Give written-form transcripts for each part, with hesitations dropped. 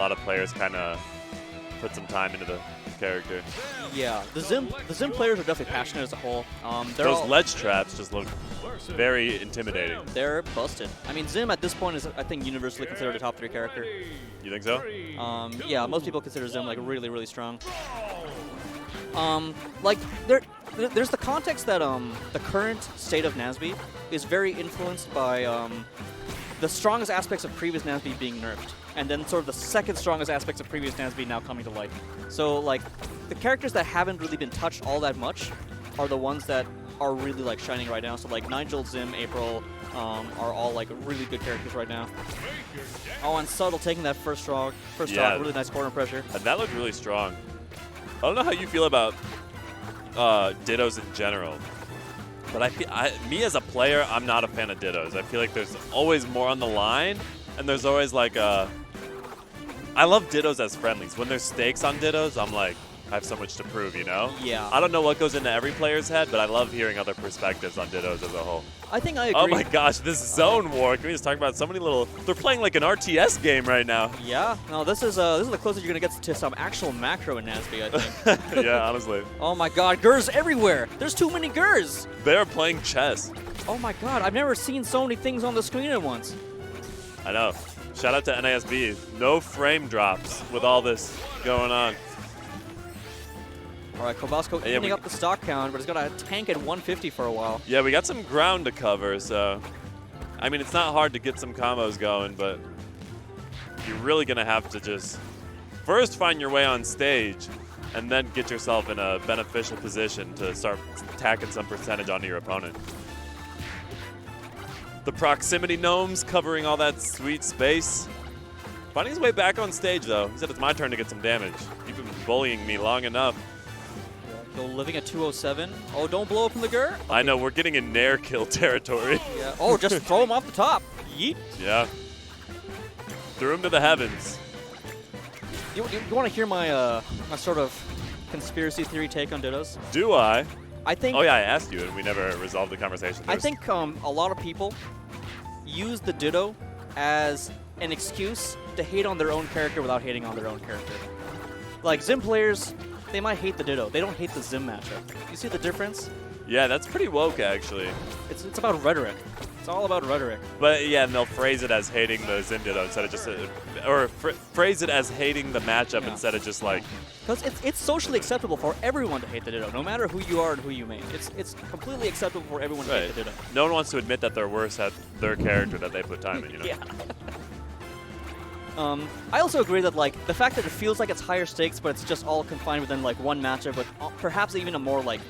A lot of players kind of put some time into the character. Yeah, the Zim players are definitely passionate as a whole. Those ledge traps just look very intimidating. They're busted. I mean, Zim at this point is, I think, universally considered a top 3 character. You think so? Yeah, most people consider Zim like really, really strong. Like there's the context that the current state of Nazby is very influenced by the strongest aspects of previous Nazby being nerfed, and then sort of the second strongest aspects of previous Nazby now coming to light. So like the characters that haven't really been touched all that much are the ones that are really like shining right now. So like Nigel, Zim, April are all like really good characters right now. Oh, and Subtle taking that first stock, really nice corner pressure. And that looked really strong. I don't know how you feel about Dittos in general, but me as a player, I'm not a fan of Dittos. I feel like there's always more on the line, and there's always like I love Dittos as friendlies. When there's stakes on Dittos, I'm like, I have so much to prove, you know? Yeah. I don't know what goes into every player's head, but I love hearing other perspectives on Dittos as a whole. I think I agree. Oh my gosh, this zone war. Can we just talk about so many little... They're playing like an RTS game right now. Yeah. No, this is the closest you're going to get to some actual macro in Nazby, I think. Yeah, honestly. Oh my god, Gurs everywhere. There's too many Gurs. They're playing chess. Oh my god, I've never seen so many things on the screen at once. I know. Shout out to NASB. No frame drops with all this going on. All right, Kobazco ending up the stock count, but it's going to tank at 150 for a while. Yeah, we got some ground to cover, so... I mean, it's not hard to get some combos going, but you're really going to have to just first find your way on stage and then get yourself in a beneficial position to start tacking some percentage onto your opponent. The proximity gnomes covering all that sweet space. Finding his way back on stage, though. He said it's my turn to get some damage. You've been bullying me long enough. Go living at 207. Oh, don't blow up in the Gur. I know, we're getting in nair kill territory. Yeah. Oh, just throw him off the top. Yeet. Yeah. Threw him to the heavens. You want to hear my my sort of conspiracy theory take on Dittos? Do I? I think. Oh yeah, I asked you and we never resolved the conversation. I think a lot of people use the Ditto as an excuse to hate on their own character without hating on their own character. Like Zim players, they might hate the Ditto. They don't hate the Zim matchup. You see the difference? Yeah, that's pretty woke, actually. It's about rhetoric. It's all about rhetoric. But yeah, and they'll phrase it as hating the Zim Ditto instead of just, phrase it as hating the matchup instead of just like. Because it's socially acceptable for everyone to hate the Ditto, no matter who you are and who you main. It's completely acceptable for everyone to hate the Ditto. No one wants to admit that they're worse at their character that they put time in, you know? Yeah. I also agree that like the fact that it feels like it's higher stakes, but it's just all confined within like one matchup with perhaps even a more like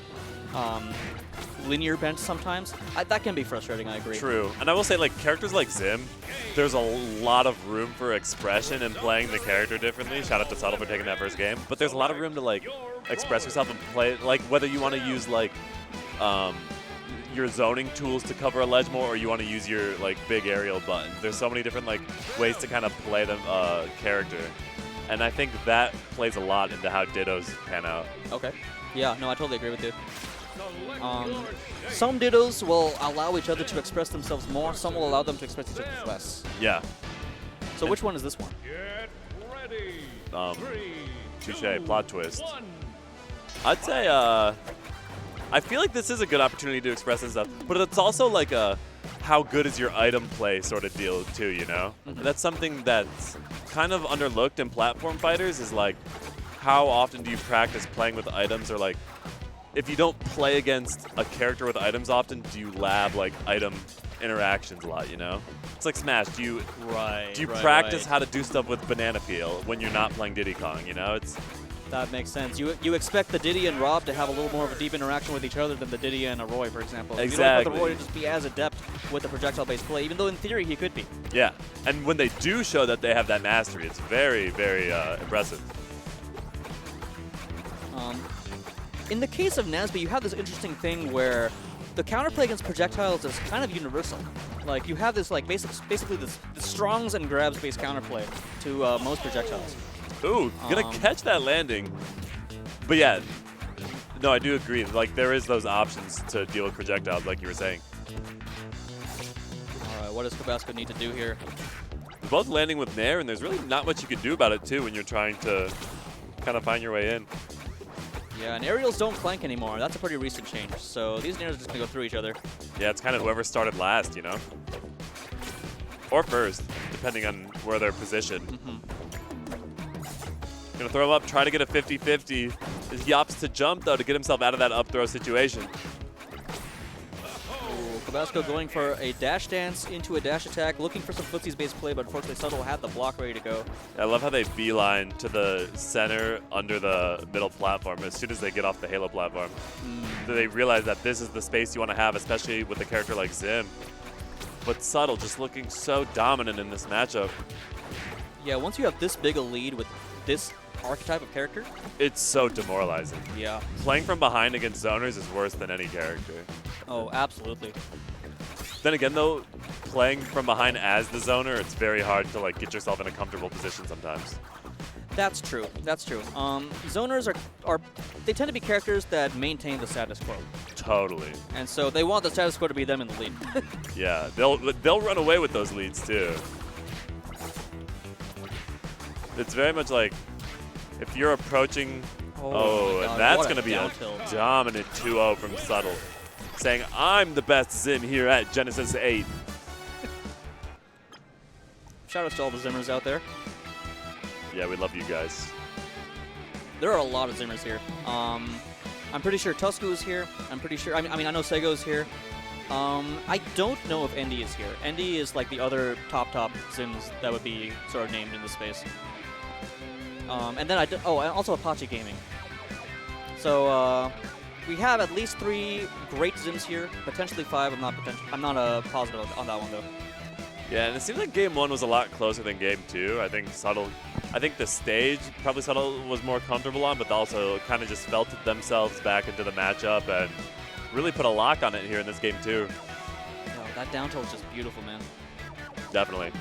linear bench sometimes, that can be frustrating, I agree. True. And I will say like characters like Zim, there's a lot of room for expression and playing the character differently. Shout out to Subtle for taking that first game. But there's a lot of room to like express yourself and play, like whether you want to use like your zoning tools to cover a ledge more, or you want to use your like big aerial button. There's so many different like ways to kind of play the character, and I think that plays a lot into how Dittos pan out. Okay. Yeah. No, I totally agree with you. Some Dittos will allow each other to express themselves more. Some will allow them to express each other less. Yeah. So which one is this one? Touche. Plot twist. I'd say I feel like this is a good opportunity to express this stuff, but it's also like a how good is your item play sort of deal too, you know? Mm-hmm. That's something that's kind of underlooked in platform fighters is like how often do you practice playing with items, or like if you don't play against a character with items often, do you lab like item interactions a lot, you know? It's like Smash. Do you practice how to do stuff with Banana Peel when you're not playing Diddy Kong, you know? That makes sense. You expect the Diddy and Rob to have a little more of a deep interaction with each other than the Diddy and a Roy, for example. Exactly. You don't expect the Roy to just be as adept with the projectile-based play, even though in theory he could be. Yeah, and when they do show that they have that mastery, it's very, very impressive. In the case of Nazby, you have this interesting thing where the counterplay against projectiles is kind of universal. Like you have this like basically this strongs and grabs based counterplay to most projectiles. Ooh, gonna catch that landing. But yeah, no, I do agree. Like, there is those options to deal with projectiles, like you were saying. All right, what does Kobazco need to do here? both landing with Nair, and there's really not much you can do about it, too, when you're trying to kind of find your way in. Yeah, and aerials don't clank anymore. That's a pretty recent change. So these Nairs are just going to go through each other. Yeah, it's kind of whoever started last, you know? Or first, depending on where they're positioned. Gonna throw him up, try to get a 50-50. He opts to jump, though, to get himself out of that up throw situation. Kobazco going for a dash dance into a dash attack, looking for some footsies-based play, but unfortunately Subtle had the block ready to go. I love how they beeline to the center under the middle platform as soon as they get off the Halo platform. They realize that this is the space you want to have, especially with a character like Zim. But Subtle just looking so dominant in this matchup. Yeah, once you have this big a lead with this archetype of character, it's so demoralizing. Yeah. Playing from behind against zoners is worse than any character. Oh, absolutely. Then again, though, playing from behind as the zoner, it's very hard to like get yourself in a comfortable position sometimes. That's true. That's true. Zoners they tend to be characters that maintain the status quo. Totally. And so they want the status quo to be them in the lead. Yeah, they'll run away with those leads too. It's very much like if you're approaching. Oh, and that's going to be a dominant 2-0 from Subtle, saying, I'm the best Zim here at Genesis 8. Shout out to all the Zimmers out there. Yeah, we love you guys. There are a lot of Zimmers here. I'm pretty sure Tusku is here. I'm pretty sure. I mean, I know Sego's here. I don't know if Endy is here. Endy is like the other top Zims that would be sort of named in this space. And then and also Apache Gaming. So we have at least 3 great Zims here, potentially 5. I'm not positive on that one though. Yeah, and it seems like game 1 was a lot closer than game 2. I think the stage probably Subtle was more comfortable on, but also kind of just felt themselves back into the matchup and really put a lock on it here in this game 2. Yo, that down tilt is just beautiful, man. Definitely.